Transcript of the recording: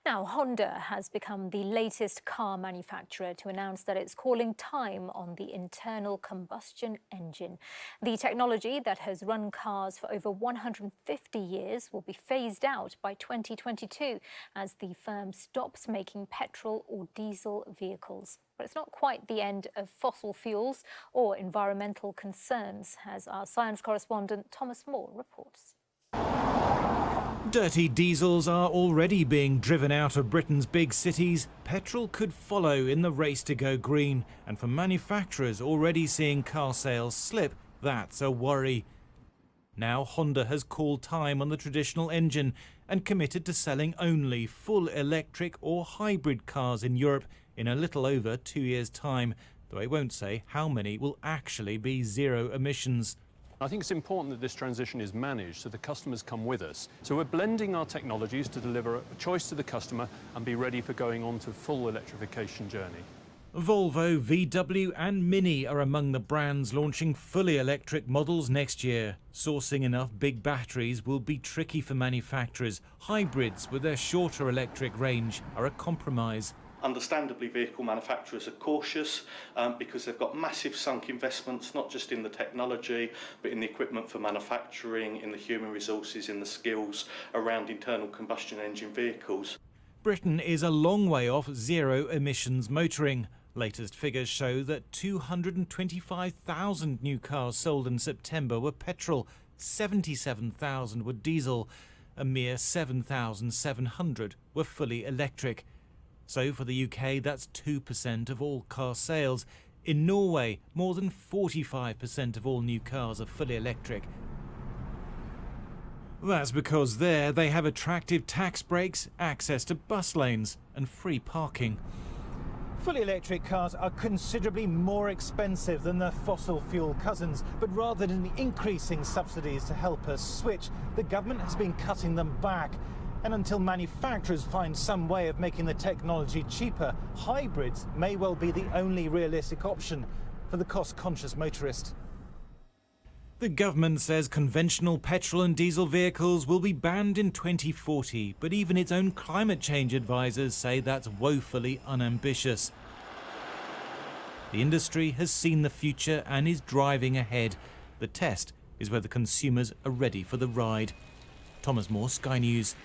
Now, Honda has become the latest car manufacturer to announce that it's calling time on the internal combustion engine. The technology that has run cars for over 150 years will be phased out by 2022 as the firm stops making petrol or diesel vehicles. But it's not quite the end of fossil fuels or environmental concerns, as our science correspondent Thomas Moore reports. Dirty diesels are already being driven out of Britain's big cities. Petrol could follow in the race to go green. And for manufacturers already seeing car sales slip, that's a worry. Now Honda has called time on the traditional engine and committed to selling only full electric or hybrid cars in Europe in a little over 2 years' time, though it won't say how many will actually be zero emissions. I think it's important that this transition is managed so the customers come with us. So we're blending our technologies to deliver a choice to the customer and be ready for going on to full electrification journey. Volvo, VW and Mini are among the brands launching fully electric models next year. Sourcing enough big batteries will be tricky for manufacturers. Hybrids with their shorter electric range are a compromise. Understandably, vehicle manufacturers are cautious because they've got massive sunk investments, not just in the technology, but in the equipment for manufacturing, in the human resources, in the skills around internal combustion engine vehicles. Britain is a long way off zero emissions motoring. Latest figures show that 225,000 new cars sold in September were petrol, 77,000 were diesel, a mere 7,700 were fully electric. So for the UK, that's 2% of all car sales. In Norway, more than 45% of all new cars are fully electric. That's because there they have attractive tax breaks, access to bus lanes and free parking. Fully electric cars are considerably more expensive than their fossil fuel cousins, but rather than increasing subsidies to help us switch, the government has been cutting them back. And until manufacturers find some way of making the technology cheaper, hybrids may well be the only realistic option for the cost-conscious motorist. The government says conventional petrol and diesel vehicles will be banned in 2040, but even its own climate change advisors say that's woefully unambitious. The industry has seen the future and is driving ahead. The test is whether consumers are ready for the ride. Thomas Moore, Sky News.